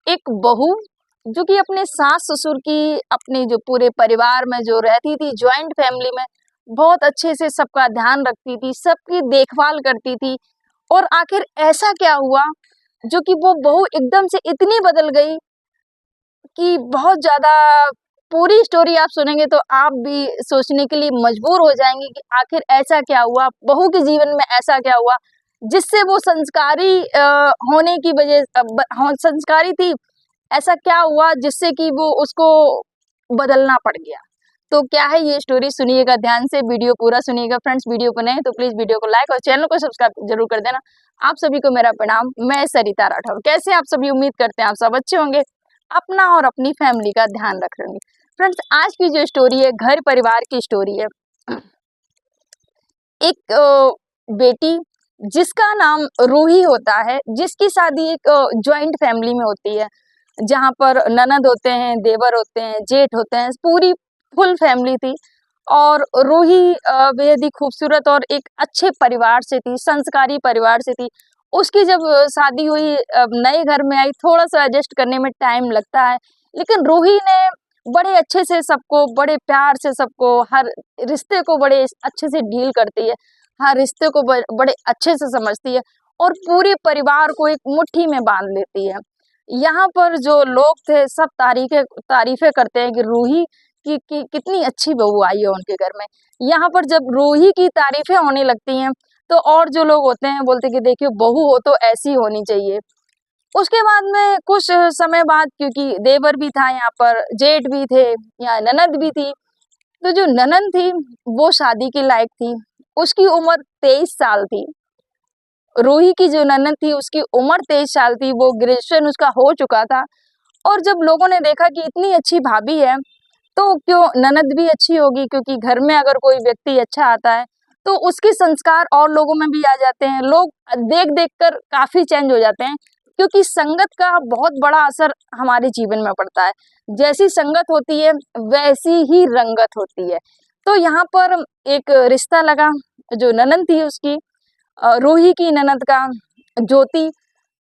एक बहू जो कि अपने सास ससुर की, अपने जो पूरे परिवार में जो रहती थी, जॉइंट फैमिली में बहुत अच्छे से सबका ध्यान रखती थी, सबकी देखभाल करती थी। और आखिर ऐसा क्या हुआ जो कि वो बहू एकदम से इतनी बदल गई कि बहुत ज़्यादा, पूरी स्टोरी आप सुनेंगे तो आप भी सोचने के लिए मजबूर हो जाएंगे कि आखिर ऐसा क्या हुआ, बहू के जीवन में ऐसा क्या हुआ जिससे वो संस्कारी होने की वजह संस्कारी थी। ऐसा क्या हुआ जिससे कि वो उसको बदलना पड़ गया। तो क्या है ये स्टोरी, सुनिएगा ध्यान से, वीडियो पूरा सुनिएगा फ्रेंड्स। वीडियो को नए तो प्लीज वीडियो को लाइक और चैनल को सब्सक्राइब जरूर कर देना। आप सभी को मेरा प्रणाम, मैं सरिता राठौर। कैसे आप सभी, उम्मीद करते हैं आप सब अच्छे होंगे, अपना और अपनी फैमिली का ध्यान रख रहे होंगे। फ्रेंड्स आज की जो स्टोरी है घर परिवार की स्टोरी है। एक बेटी जिसका नाम रूही होता है, जिसकी शादी एक ज्वाइंट फैमिली में होती है, जहाँ पर ननद होते हैं, देवर होते हैं, जेठ होते हैं, पूरी फुल फैमिली थी। और रूही बेहद ही खूबसूरत और एक अच्छे परिवार से थी, संस्कारी परिवार से थी। उसकी जब शादी हुई, नए घर में आई, थोड़ा सा एडजस्ट करने में टाइम लगता है, लेकिन रूही ने बड़े अच्छे से सबको, बड़े प्यार से सबको, हर रिश्ते को बड़े अच्छे से डील करती है, हर रिश्ते को बड़े अच्छे से समझती है और पूरे परिवार को एक मुट्ठी में बांध लेती है। यहाँ पर जो लोग थे सब तारीफें करते हैं कि रूही की कितनी अच्छी बहू आई है उनके घर में। यहाँ पर जब रूही की तारीफें होने लगती हैं तो और जो लोग होते हैं बोलते कि देखिए बहू हो तो ऐसी होनी चाहिए। उसके बाद में कुछ समय बाद, क्योंकि देवर भी था यहाँ पर, जेठ भी थे, यहाँ ननद भी थी, तो जो ननद थी वो शादी के लायक थी। उसकी उम्र 23 साल थी। रूही की जो ननद थी उसकी उम्र 23 साल थी, वो ग्रेजुएशन उसका हो चुका था। और जब लोगों ने देखा कि इतनी अच्छी भाभी है तो क्यों ननद भी अच्छी होगी, क्योंकि घर में अगर कोई व्यक्ति अच्छा आता है तो उसके संस्कार और लोगों में भी आ जाते हैं। लोग देख देख कर काफी चेंज हो जाते हैं, क्योंकि संगत का बहुत बड़ा असर हमारे जीवन में पड़ता है। जैसी संगत होती है वैसी ही रंगत होती है। तो यहाँ पर एक रिश्ता लगा, जो ननद थी उसकी, रूही की ननद का, ज्योति।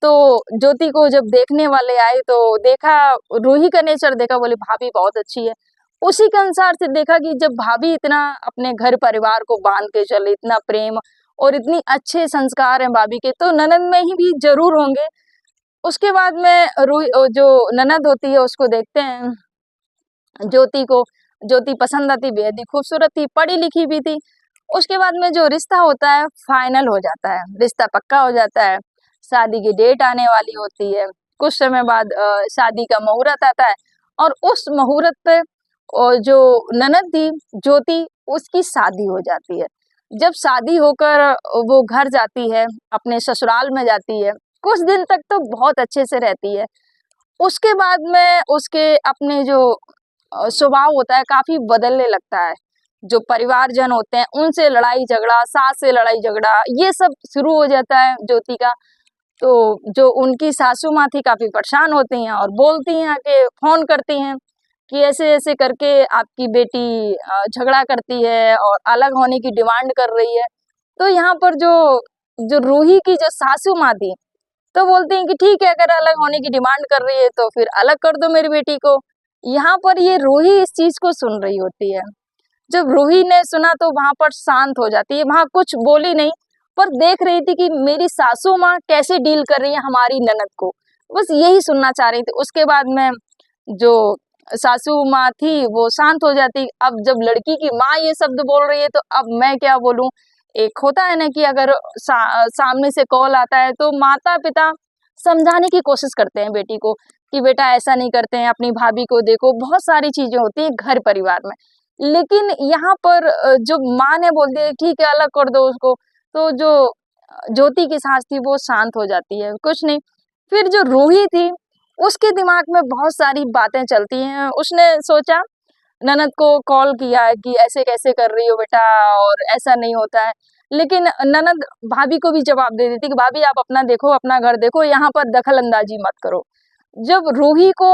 तो ज्योति को जब देखने वाले आए तो देखा, रूही का नेचर देखा, बोले भाभी बहुत अच्छी है। उसी के अनुसार से देखा कि जब भाभी इतना अपने घर परिवार को बांध के चले, इतना प्रेम और इतनी अच्छे संस्कार हैं भाभी के, तो ननद में ही भी जरूर होंगे। उसके बाद में रूही जो ननद होती है उसको देखते हैं, ज्योति को। ज्योति पसंद आती, बेहद ही खूबसूरत थी, पढ़ी लिखी भी थी। उसके बाद में जो रिश्ता होता है फाइनल हो जाता है, रिश्ता पक्का हो जाता है। शादी की डेट आने वाली होती है। कुछ समय बाद शादी का मुहूर्त आता है और उस मुहूर्त पे जो ननद थी ज्योति, उसकी शादी हो जाती है। जब शादी होकर वो घर जाती है, अपने ससुराल में जाती है, कुछ दिन तक तो बहुत अच्छे से रहती है। उसके बाद में उसके अपने जो स्वभाव होता है काफी बदलने लगता है। जो परिवारजन होते हैं उनसे लड़ाई झगड़ा, सास से लड़ाई झगड़ा, ये सब शुरू हो जाता है ज्योति का। तो जो उनकी सासू माँ थी काफी परेशान होती हैं और बोलती हैं, कि फोन करती हैं कि ऐसे ऐसे करके आपकी बेटी झगड़ा करती है और अलग होने की डिमांड कर रही है। तो यहाँ पर जो जो रूही की जो सासू माँ थी तो बोलती हैं कि ठीक है, अगर अलग होने की डिमांड कर रही है तो फिर अलग कर दो मेरी बेटी को। यहाँ पर ये रूही इस चीज को सुन रही होती है। जब रूही ने सुना तो वहां पर शांत हो जाती है, वहां कुछ बोली नहीं, पर देख रही थी कि मेरी सासू माँ कैसे डील कर रही है हमारी ननद को, बस यही सुनना चाह रही थी। उसके बाद में जो सासू माँ थी वो शांत हो जाती। अब जब लड़की की माँ ये शब्द बोल रही है तो अब मैं क्या बोलूं। एक होता है ना कि अगर सामने से कॉल आता है तो माता पिता समझाने की कोशिश करते हैं बेटी को कि बेटा ऐसा नहीं करते हैं, अपनी भाभी को देखो, बहुत सारी चीजें होती है घर परिवार में। लेकिन यहाँ पर जो माँ ने बोल दिया ठीक है अलग कर दो उसको, तो जो ज्योति की सास थी वो शांत हो जाती है, कुछ नहीं। फिर जो रूही थी उसके दिमाग में बहुत सारी बातें चलती हैं। उसने सोचा, ननद को कॉल किया है कि ऐसे कैसे कर रही हो बेटा, और ऐसा नहीं होता है। लेकिन ननद भाभी को भी जवाब दे देती कि भाभी आप अपना देखो, अपना घर देखो, यहाँ पर दखल अंदाजी मत करो। जब रूही को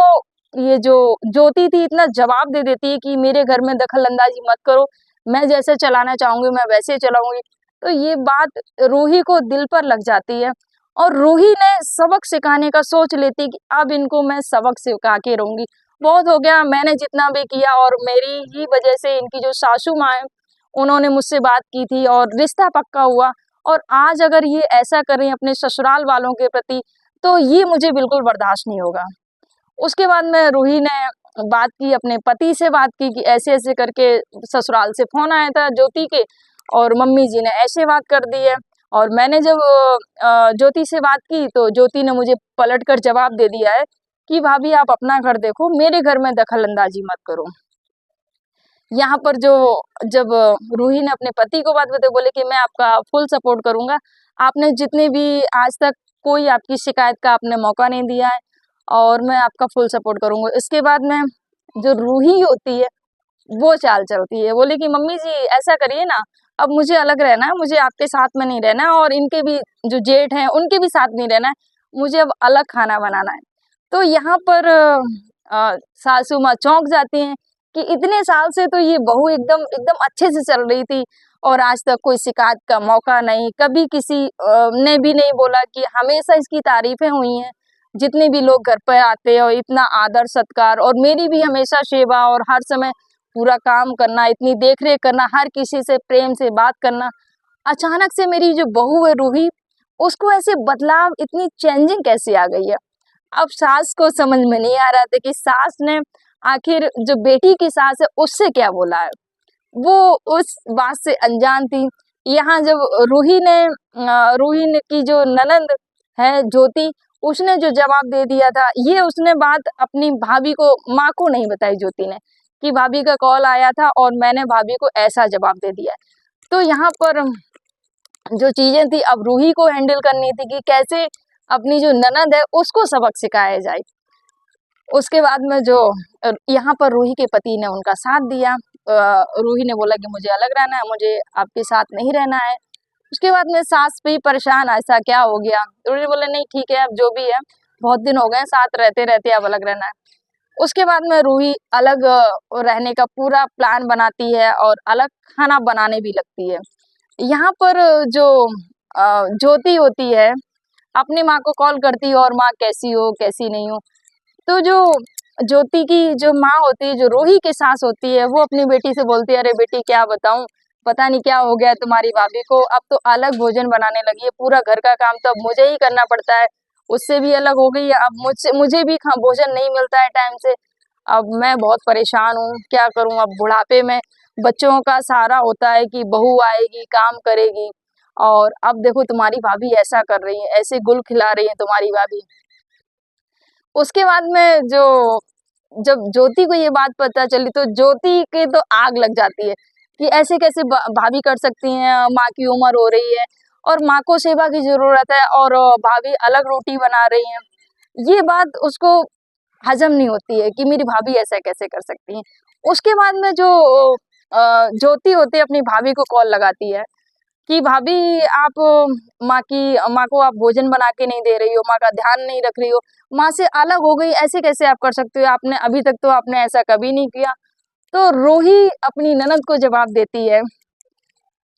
ये जो ज्योति थी इतना जवाब दे देती है कि मेरे घर में दखल अंदाजी मत करो, मैं जैसे चलाना चाहूंगी मैं वैसे चलाऊंगी, तो ये बात रूही को दिल पर लग जाती है। और रूही ने सबक सिखाने का सोच लेती कि अब इनको मैं सबक सिखा के रहूंगी, बहुत हो गया, मैंने जितना भी किया और मेरी ही वजह से इनकी जो सासू माँ है उन्होंने मुझसे बात की थी और रिश्ता पक्का हुआ, और आज अगर ये ऐसा करें अपने ससुराल वालों के प्रति तो ये मुझे बिल्कुल बर्दाश्त नहीं होगा। उसके बाद में रूही ने बात की, अपने पति से बात की कि ऐसे ऐसे करके ससुराल से फोन आया था ज्योति के, और मम्मी जी ने ऐसे बात कर दी है। और मैंने जब ज्योति से बात की तो ज्योति ने मुझे पलट कर जवाब दे दिया है कि भाभी आप अपना घर देखो, मेरे घर में दखल अंदाजी मत करो। यहाँ पर जो जब रूही ने अपने पति को बात बताई, बोले कि मैं आपका फुल सपोर्ट करूंगा, आपने जितने भी आज तक कोई आपकी शिकायत का आपने मौका नहीं दिया है और मैं आपका फुल सपोर्ट करूंगा। इसके बाद में जो रूही होती है वो चाल चलती है, बोले कि मम्मी जी ऐसा करिए ना, अब मुझे अलग रहना है, मुझे आपके साथ में नहीं रहना है और इनके भी जो जेठ हैं उनके भी साथ नहीं रहना है, मुझे अब अलग खाना बनाना है। तो यहाँ पर सासू माँ चौंक जाती हैं कि इतने साल से तो ये बहू एकदम एकदम अच्छे से चल रही थी और आज तक कोई शिकायत का मौका नहीं, कभी किसी ने भी नहीं बोला कि हमेशा इसकी तारीफें हुई हैं, जितने भी लोग घर पर आते हैं और इतना आदर सत्कार, और मेरी भी हमेशा सेवा और हर समय पूरा काम करना, इतनी देख रेख करना, हर किसी से प्रेम से बात करना। अचानक से मेरी जो बहू है रूही, उसको ऐसे बदलाव, इतनी चेंजिंग कैसे आ गई है। अब सास को समझ में नहीं आ रहा था कि सास ने आखिर जो बेटी की सास है उससे क्या बोला है, वो उस बात से अनजान थी। यहाँ जब रूही ने की जो ननंद है ज्योति, उसने जो जवाब दे दिया था, ये उसने बात अपनी भाभी को, माँ को नहीं बताई ज्योति ने, कि भाभी का कॉल आया था और मैंने भाभी को ऐसा जवाब दे दिया। तो यहाँ पर जो चीजें थी अब रूही को हैंडल करनी थी कि कैसे अपनी जो ननद है उसको सबक सिखाया जाए। उसके बाद में जो यहाँ पर रूही के पति ने उनका साथ दिया। रूही ने बोला कि मुझे अलग रहना है, मुझे आपके साथ नहीं रहना है। उसके बाद में सास भी परेशान, ऐसा क्या हो गया। रूही ने बोला नहीं ठीक है, अब जो भी है, बहुत दिन हो गए साथ रहते रहते, अब अलग रहना है। उसके बाद में रूही अलग रहने का पूरा प्लान बनाती है और अलग खाना बनाने भी लगती है। यहाँ पर जो ज्योति होती है अपनी माँ को कॉल करती है और माँ कैसी हो कैसी नहीं हो। तो जो ज्योति की जो माँ होती है, जो रूही की सास होती है, वो अपनी बेटी से बोलती है, अरे बेटी क्या बताऊं, पता नहीं क्या हो गया है तुम्हारी भाभी को, अब तो अलग भोजन बनाने लगी है, पूरा घर का काम तो अब मुझे ही करना पड़ता है, उससे भी अलग हो गई है, अब मुझे भी भोजन नहीं मिलता है टाइम से, अब मैं बहुत परेशान हूँ, क्या करूँ। अब बुढ़ापे में बच्चों का सहारा होता है कि बहू आएगी काम करेगी, और अब देखो तुम्हारी भाभी ऐसा कर रही है, ऐसे गुल खिला रही है तुम्हारी भाभी। उसके बाद में जब ज्योति को ये बात पता चली तो ज्योति के तो आग लग जाती है कि ऐसे कैसे भाभी कर सकती हैं, माँ की उम्र हो रही है और माँ को सेवा की जरूरत है और भाभी अलग रोटी बना रही हैं। ये बात उसको हजम नहीं होती है कि मेरी भाभी ऐसा कैसे कर सकती हैं। उसके बाद में जो ज्योति होती है अपनी भाभी को कॉल लगाती है कि भाभी आप माँ को आप भोजन बना के नहीं दे रही हो, माँ का ध्यान नहीं रख रही हो, माँ से अलग हो गई, ऐसे कैसे आप कर सकते हो, आपने अभी तक तो आपने ऐसा कभी नहीं किया। तो रूही अपनी ननद को जवाब देती है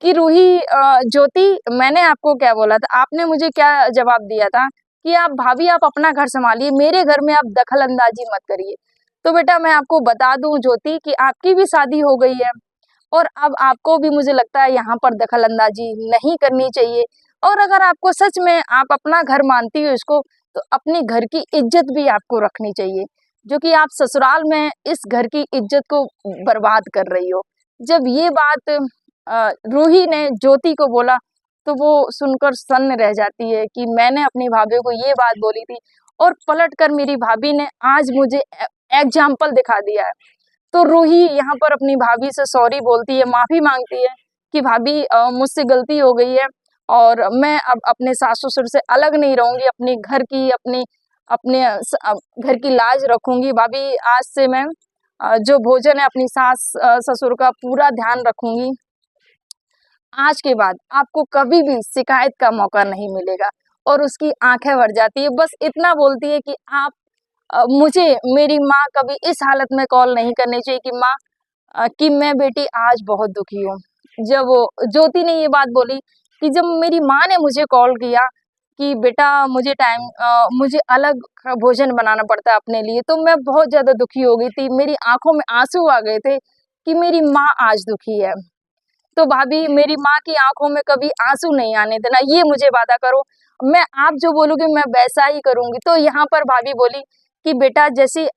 कि रूही ज्योति मैंने आपको क्या बोला था, आपने मुझे क्या जवाब दिया था कि आप भाभी आप अपना घर संभालिए, मेरे घर में आप दखल अंदाजी मत करिए। तो बेटा मैं आपको बता दूं ज्योति कि आपकी भी शादी हो गई है और अब आपको भी मुझे लगता है यहाँ पर दखल अंदाजी नहीं करनी चाहिए, और अगर आपको सच में आप अपना घर मानती हो इसको, तो अपने घर की इज्जत भी आपको रखनी चाहिए, जो कि आप ससुराल में इस घर की इज्जत को बर्बाद कर रही हो। जब ये बात रूही ने ज्योति को बोला तो वो सुनकर सन्न रह जाती है कि मैंने अपनी भाभी को ये बात बोली थी और पलटकर मेरी भाभी ने आज मुझे एग्जाम्पल दिखा दिया है। तो रूही यहाँ पर अपनी भाभी से सॉरी बोलती है, माफी मांगती है कि भाभी मुझसे गलती हो गई है और मैं अब अपने सास ससुर से अलग नहीं रहूंगी, अपने घर की अपने घर की लाज रखूंगी। भाभी आज से मैं जो भोजन है अपनी सास ससुर का पूरा ध्यान रखूंगी। आज के बाद आपको कभी भी शिकायत का मौका नहीं मिलेगा। और उसकी आंखें भर जाती है, बस इतना बोलती है कि आप मुझे मेरी माँ कभी इस हालत में कॉल नहीं करनी चाहिए कि माँ कि मैं बेटी आज बहुत दुखी हूँ। जब वो ज्योति ने ये बात बोली कि जब मेरी माँ ने मुझे कॉल किया कि बेटा मुझे अलग भोजन बनाना पड़ता है अपने लिए, तो मैं बहुत ज़्यादा दुखी हो गई थी। मेरी आँखों में आँसू आ गए थे कि मेरी माँ आज दुखी है। तो भाभी मेरी माँ की आँखों में कभी आँसू नहीं आने देना, ये मुझे वादा करो। मैं आप जो बोलोगे मैं वैसा ही करूँगी। तो यहाँ पर भाभी बोली कि बेटा जैसे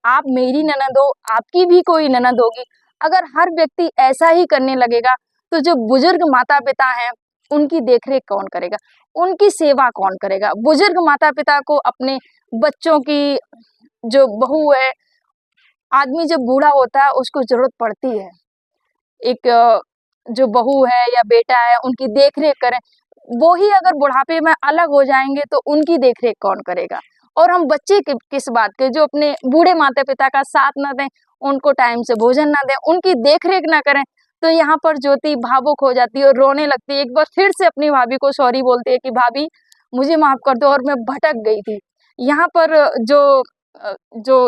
आप मेरी ननद हो, आपकी भी कोई ननद होगी। अगर हर व्यक्ति ऐसा ही करने लगेगा तो जो बुजुर्ग माता-पिता हैं, उनकी देखरेख कौन करेगा? उनकी सेवा कौन करेगा? बुजुर्ग माता-पिता को अपने बच्चों की जो बहू है, आदमी जब बूढ़ा होता है उसको ज़रूरत पड़ती है। एक जो बहू है या बेटा है उनकी देखरेख करें। वो ही अगर बुढ़ापे में अलग हो जाएँगे तो उनकी देखरेख कौन करेगा? और हम बच्चे किस बात के जो अपने बूढ़े माता-पिता का साथ ना दें, उनको टाइम से भोजन ना दें, उनकी देखरेख ना करें। तो यहाँ पर ज्योति भावुक हो जाती है और रोने लगती है। एक बार फिर से अपनी भाभी को सॉरी बोलती है कि भाभी मुझे माफ़ कर दो और मैं भटक गई थी। यहाँ पर जो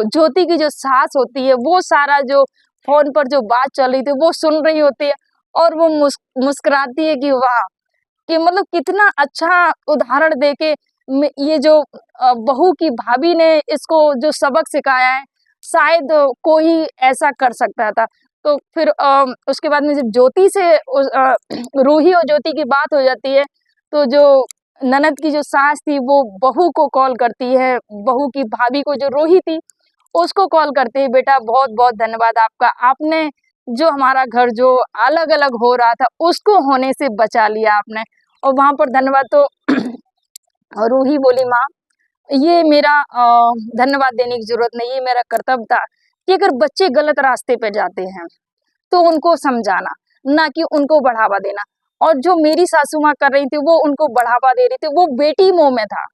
ज्योति की जो सास होती है वो सारा जो फ़ोन पर जो बात चल रही थी वो सुन रही होती है और वो मुस्कुराती है कि वाह! कि मतलब कितना अच्छा उदाहरण देके ये जो बहू की भाभी ने इसको जो सबक सिखाया है, शायद कोई ऐसा कर सकता था। तो फिर उसके बाद में जब ज्योति से रूही और ज्योति की बात हो जाती है, तो जो ननद की जो सास थी वो बहू को कॉल करती है, बहू की भाभी को जो रूही थी, उसको कॉल करती है, बेटा बहुत-बहुत धन्यवाद आपका। आपने जो हमारा घर जो अलग-अलग हो रहा था, उसको होने से बचा लिया आपने। और वहाँ पर धन्यवाद तो रूही बोली माँ ये मेरा धन्यवाद देने की ज़रूरत नहीं है, ये मेरा कर्तव्य था कि अगर बच्चे गलत रास्ते पे जाते हैं, तो उनको समझाना, ना कि उनको बढ़ावा देना। और जो मेरी सासू माँ कर रही थी, वो उनको बढ़ावा दे रही थी, वो बेटी मोह में था।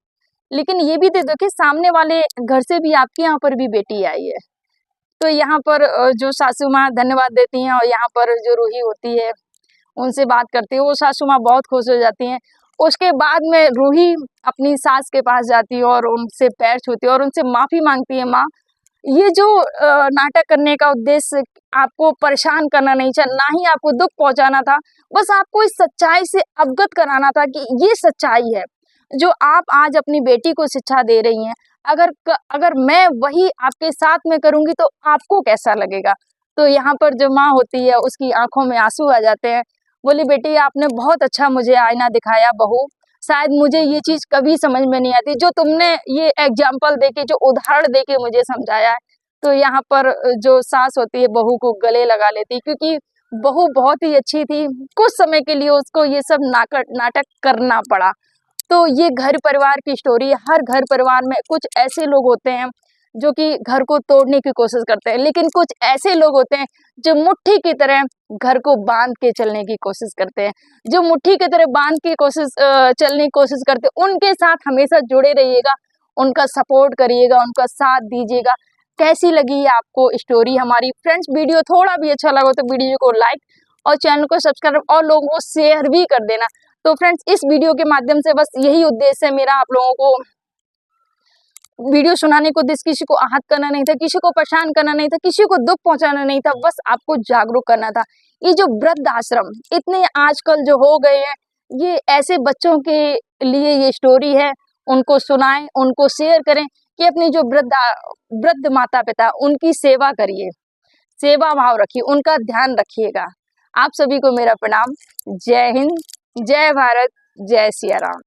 लेकिन ये भी तो देखिए सामने वाले घर से भी आपके यहाँ पर भी बेटी आई है। तो यहाँ पर जो सासू माँ धन्यवाद देती हैं और यहाँ पर जो रूही होती है, उनसे बात करती है, वो सासू माँ बहुत खुश हो जाती हैं। उसके बाद में रूही अपनी सास के पास जाती है और उनसे पैर छूती है और उनसे माफ़ी माँगती है, माँ ये जो नाटक करने का उद्देश्य आपको परेशान करना नहीं था, ना ही आपको दुःख पहुँचाना था, बस आपको इस सच्चाई से अवगत कराना था कि ये सच्चाई है, जो आप आज अपनी बेटी को शिक्षा दे रही हैं। अगर मैं वही आपके साथ में करूँगी तो आपको कैसा लगेगा? तो यहाँ पर जो माँ होती है उसकी आँखों में आँसू आ जाते हैं। बोली बेटी आपने बहुत अच्छा मुझे आईना दिखाया बहू, शायद मुझे ये चीज़ कभी समझ में नहीं आती, जो तुमने ये एग्ज़ाम्पल देके जो उदाहरण देके मुझे समझाया है। तो यहाँ पर जो सास होती है बहू को गले लगा लेती है क्योंकि बहू बहुत ही अच्छी थी, कुछ समय के लिए उसको ये सब नाटक करना पड़ा। तो ये घर परिवार की स्टोरी है, हर घर परिवार में कुछ ऐसे लोग होते हैं जो कि घर को तोड़ने की कोशिश करते हैं, लेकिन कुछ ऐसे लोग होते हैं जो मुट्ठी की तरह घर को बांध के चलने की कोशिश करते हैं। जो मुट्ठी की तरह बांध के चलने की कोशिश करते हैं, उनके साथ हमेशा जुड़े रहिएगा, उनका सपोर्ट करिएगा, उनका साथ दीजिएगा। कैसी लगी आपको स्टोरी हमारी? फ्रेंड्स वीडियो थोड़ा भी अच्छा लगा तो वीडियो को लाइक और चैनल को सब्सक्राइब और लोगों को शेयर भी कर देना। तो फ्रेंड्स इस वीडियो के माध्यम से बस यही उद्देश्य है मेरा, आप लोगों को वीडियो सुनाने को, किसी को आहत करना नहीं था, किसी को परेशान करना नहीं था, किसी को दुख पहुंचाना नहीं था, बस आपको जागरूक करना था। ये जो वृद्ध आश्रम इतने आजकल जो हो गए हैं, ये ऐसे बच्चों के लिए ये स्टोरी है, उनको सुनाएं, उनको शेयर करें कि अपनी जो वृद्ध माता पिता उनकी सेवा करिए, सेवा भाव रखिए, उनका ध्यान रखिएगा। आप सभी को मेरा प्रणाम। जय हिंद, जय भारत, जय सिया राम।